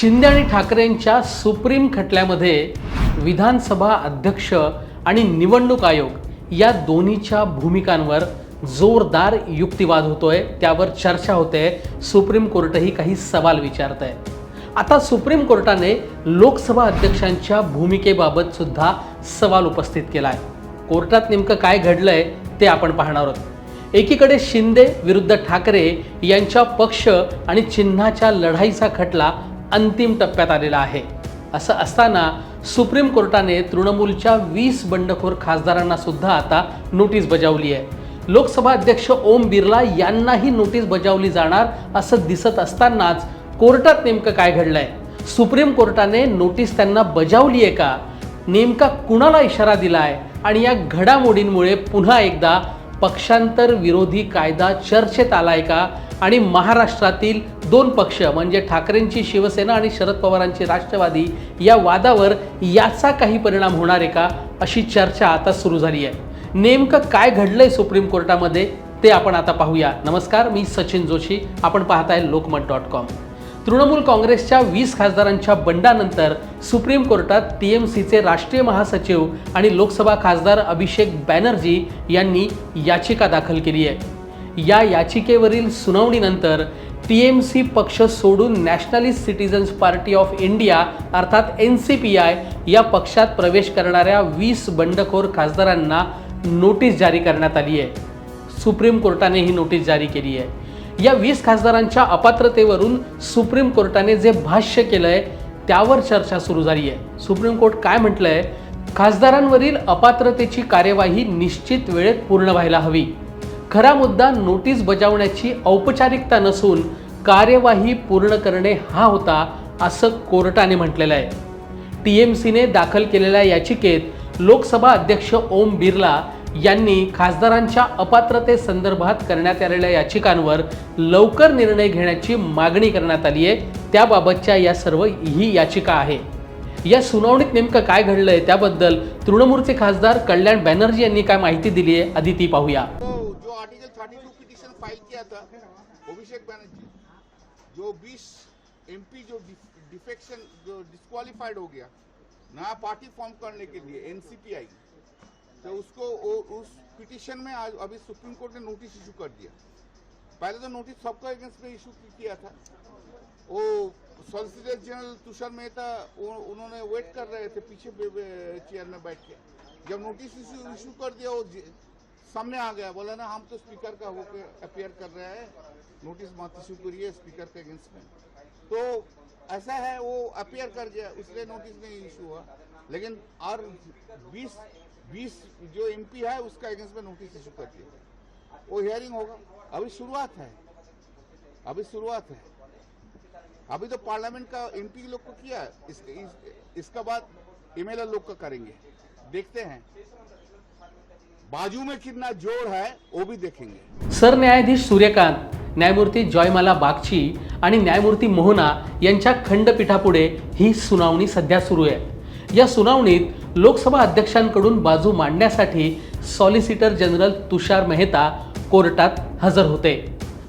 शिंदे आणि ठाकरेंच्या सुप्रीम खटल्यामध्ये विधानसभा अध्यक्ष आणि निवडणूक आयोग या दोन्हीच्या भूमिकांवर जोरदार युक्तिवाद होतोय, त्यावर चर्चा होते। सुप्रीम कोर्टही काही सवाल विचारतंय। आता सुप्रीम कोर्टाने लोकसभा अध्यक्षांच्या भूमिकेबाबत सुद्धा सवाल उपस्थित केलाय। कोर्टात नेमकं काय घडलंय ते आपण पाहणार आहोत। एकीकडे शिंदे विरुद्ध ठाकरे यांच्या पक्ष आणि चिन्हाच्या लढाईचा खटला अंतिम टप्प्यात आलेला आहे। असं असताना सुप्रीम कोर्टाने तृणमूलच्या 20 बंडखोर खासदारांना सुद्धा आता नोटीस बजावली आहे। लोकसभा अध्यक्ष ओम बिर्ला यांनाही नोटीस बजावली जाणार असं दिसत असतानाच कोर्टात नेमकं काय घडलंय? सुप्रीम कोर्टाने नोटीस त्यांना बजावली आहे का? नेमका कुणाला इशारा दिलाय? आणि या घडामोडींमुळे पुन्हा एकदा पक्षांतर विरोधी कायदा चर्चेत आलाय का? आणि महाराष्ट्रातील दोन पक्ष म्हणजे ठाकरेंची शिवसेना आणि शरद पवारांची राष्ट्रवादी या वादावर याचा काही परिणाम होणार आहे का, अशी चर्चा आता सुरू झाली आहे। नेमकं काय घडलंय सुप्रीम कोर्टामध्ये ते आपण आता पाहूया। नमस्कार, मी सचिन जोशी, आपण पाहताय लोकमत.com। तृणमूल काँग्रेसच्या 20 खासदारांच्या बंडानंतर सुप्रीम कोर्टात टीएमसीचे राष्ट्रीय महासचिव आणि लोकसभा खासदार अभिषेक बॅनर्जी यांनी याचिका दाखल केली आहे। या याचिकेवरील सुनावणीनंतर टीएमसी पक्ष सोडून nationalist citizens party of India अर्थात NCPI या पक्षात प्रवेश करणाऱ्या 20 बंडखोर खासदारांना नोटीस जारी करण्यात आली आहे। सुप्रीम कोर्टाने ही नोटीस जारी केली आहे। या 20 खासदारांच्या अपात्रतेवरून सुप्रीम कोर्टाने जे भाष्य केलंय त्यावर चर्चा सुरू झाली आहे। सुप्रीम कोर्ट काय म्हटलंय? खासदारांवरील अपात्रतेची कार्यवाही निश्चित वेळेत पूर्ण व्हायला हवी। खरा मुद्दा नोटीस बजावण्याची औपचारिकता नसून कार्यवाही पूर्ण करणे हा होता, असं कोर्टाने म्हटलेलं आहे। टीएमसीने दाखल केलेल्या याचिकेत लोकसभा अध्यक्ष ओम बिर्ला यांनी खासदारांच्या अपात्रतेसंदर्भात करण्यात आलेल्या याचिकांवर लवकर निर्णय घेण्याची मागणी करण्यात आली आहे। त्याबाबतच्या या सर्व ही याचिका आहे। या सुनावणीत नेमकं काय घडलंय त्याबद्दल तृणमूलचे खासदार कल्याण बॅनर्जी यांनी काय माहिती दिली आहे, आधी ती पाहूया। जो आर्टिकल 32 पिटीशन फाइल किया था अभिषेक बनर्जी, जो 20 एमपी जो डिफेक्शन जो डिस्क्वालिफाइड हो गया नया पार्टी फॉर्म करने के लिए NCPI, तो उसको उस पिटीशन में आज अभी सुप्रीम कोर्ट ने नोटिस इशू कर दिया। पहले तो नोटिस सबका अगेंस्ट में इशू किया था। वो सॉलिसिटर जनरल तुषार मेहता उन्होंने वेट कर रहे थे पीछे चेयर में बैठ के। जब नोटिस इशू कर दिया वो सामने आ गया, बोला ना हम तो स्पीकर का होकर अपियर कर रहे हैं, नोटिस मत इशू करिए स्पीकर के अगेंस्ट में। तो ऐसा है वो अपियर कर गया, इसलिए नोटिस नहीं इशू हुआ। लेकिन और 20 जो एमपी है उसका अगेंस्ट में नोटिस इशू कर दिया। वो हियरिंग होगा, अभी शुरुआत है। अभी तो पार्लियामेंट का एमपी लोग को किया, इसका बाद एमएलए लोग का करेंगे। देखते हैं बाजू में कितना जोर है वो भी देखेंगे। सरन्यायाधीश सूर्यकांत, न्यायमूर्ती जयमाला बागची आणि न्यायमूर्ती मोहना यांच्या खंडपीठापुढे ही सुनावणी सध्या सुरू आहे। या सुनावणीत लोकसभा अध्यक्षांकडून बाजू मांडण्यासाठी सॉलिसिटर जनरल तुषार मेहता कोर्टात हजर होते।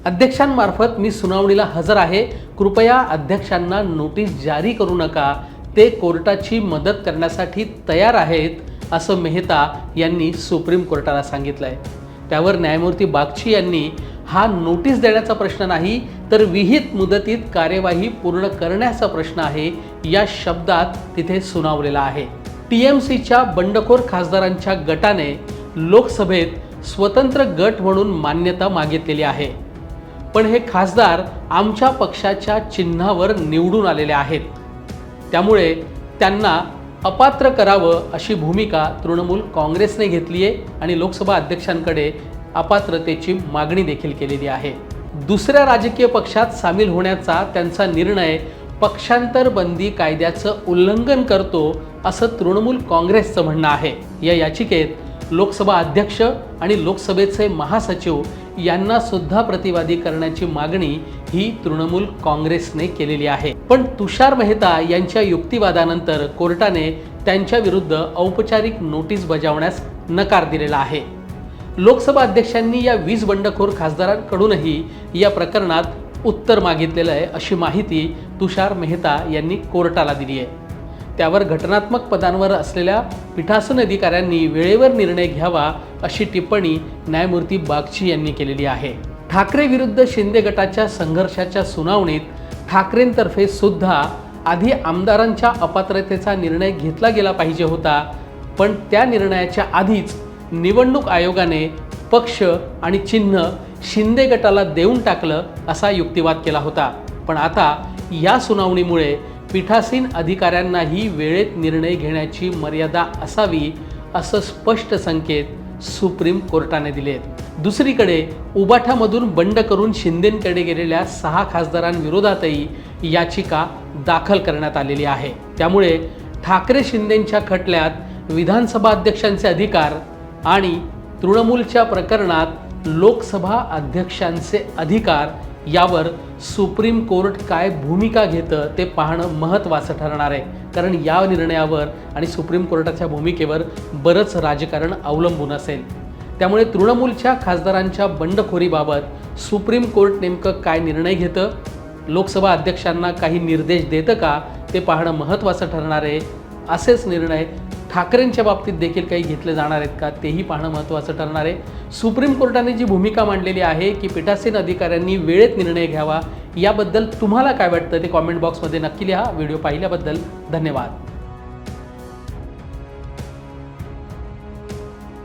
अध्यक्षांमार्फत मी सुनावणीला हजर आहे, कृपया अध्यक्षांना नोटीस जारी करू नका, ते कोर्टाची मदत करण्यासाठी तयार आहेत, असं मेहता यांनी सुप्रीम कोर्टाला सांगितलंय। त्यावर न्यायमूर्ती बागची यांनी हा नोटीस देण्याचा प्रश्न नाही तर विहित मुदतीत कार्यवाही पूर्ण करण्याचा प्रश्न आहे या शब्दात तिथे सुनावलेला आहे। टीएमसीच्या बंडखोर खासदारांच्या गटाने लोकसभेत स्वतंत्र गट म्हणून मान्यता मागितलेली आहे, पण हे खासदार आमच्या पक्षाच्या चिन्हावर निवडून आलेले आहेत, त्यामुळे त्यांना अपात्र करावं अशी भूमिका तृणमूल काँग्रेसने घेतली आहे आणि लोकसभा अध्यक्षांकडे अपात्रतेची मागणी देखील केलेली आहे। दुसऱ्या राजकीय पक्षात सामील होण्याचा त्यांचा निर्णय पक्षांतर बंदी कायद्याचं उल्लंघन करतो, असं तृणमूल काँग्रेसचं म्हणणं आहे। या याचिकेत लोकसभा अध्यक्ष आणि लोकसभेचे महासचिव यांना सुद्धा प्रतिवादी करण्याची मागणी ही तृणमूल काँग्रेसने केलेली आहे। पण तुषार मेहता यांच्या युक्तिवादानंतर कोर्टाने त्यांच्या विरुद्ध औपचारिक नोटीस बजावण्यास नकार दिलेला आहे। लोकसभा अध्यक्षांनी या 20 बंडखोर खासदारांकडूनही या प्रकरणात उत्तर मागितलेलं आहे अशी माहिती तुषार मेहता यांनी कोर्टाला दिली आहे. त्यावर घटनात्मक पदांवर असलेल्या पीठासन अधिकाऱ्यांनी वेळेवर निर्णय घ्यावा अशी टिप्पणी न्यायमूर्ती बागची यांनी केलेली आहे. ठाकरे विरुद्ध शिंदे गटाच्या संघर्षाच्या सुनावणीत ठाकरेंतर्फे सुद्धा आधी आमदारांच्या अपात्रतेचा निर्णय घेतला गेला पाहिजे होता, पण त्या निर्णयाच्या आधीच निवडणूक आयोगाने पक्ष आणि चिन्ह शिंदे गटाला देऊन टाकलं असा युक्तिवाद केला होता. पण आता या सुनावणीमुळे पीठासीन अधिकाऱ्यांनाही वेळेत निर्णय घेण्याची मर्यादा असावी असं स्पष्ट संकेत सुप्रीम कोर्टाने दिलेत. दुसरीकडे उबाठामधून बंड करून शिंदेंकडे गेलेल्या 6 खासदारांविरोधातही याचिका दाखल करण्यात आलेली आहे. त्यामुळे ठाकरे शिंदेंच्या खटल्यात विधानसभा अध्यक्षांचे अधिकार आणि तृणमूलच्या प्रकरणात लोकसभा अध्यक्षांचे अधिकार यावर सुप्रीम कोर्ट काय भूमिका घेतं ते पाहणं महत्त्वाचं ठरणार आहे. कारण या निर्णयावर आणि सुप्रीम कोर्टाच्या भूमिकेवर बरंच राजकारण अवलंबून असेल. त्यामुळे तृणमूलच्या खासदारांच्या बंडखोरीबाबत सुप्रीम कोर्ट नेमकं काय निर्णय घेतं, लोकसभा अध्यक्षांना काही निर्देश देतं का ते पाहणं महत्त्वाचं ठरणार आहे. असेच निर्णय ठाकरेंच्या बाबतीत देखील काही घेतले जाणार आहेत का तेही पाहणं महत्त्वाचं ठरणार आहे. सुप्रीम कोर्टाने जी भूमिका मांडलेली आहे की पीठासीन अधिकाऱ्यांनी वेळेत निर्णय घ्यावा, याबद्दल तुम्हाला काय वाटतं ते कॉमेंट बॉक्समध्ये नक्की लिहा. व्हिडिओ पाहिल्याबद्दल धन्यवाद.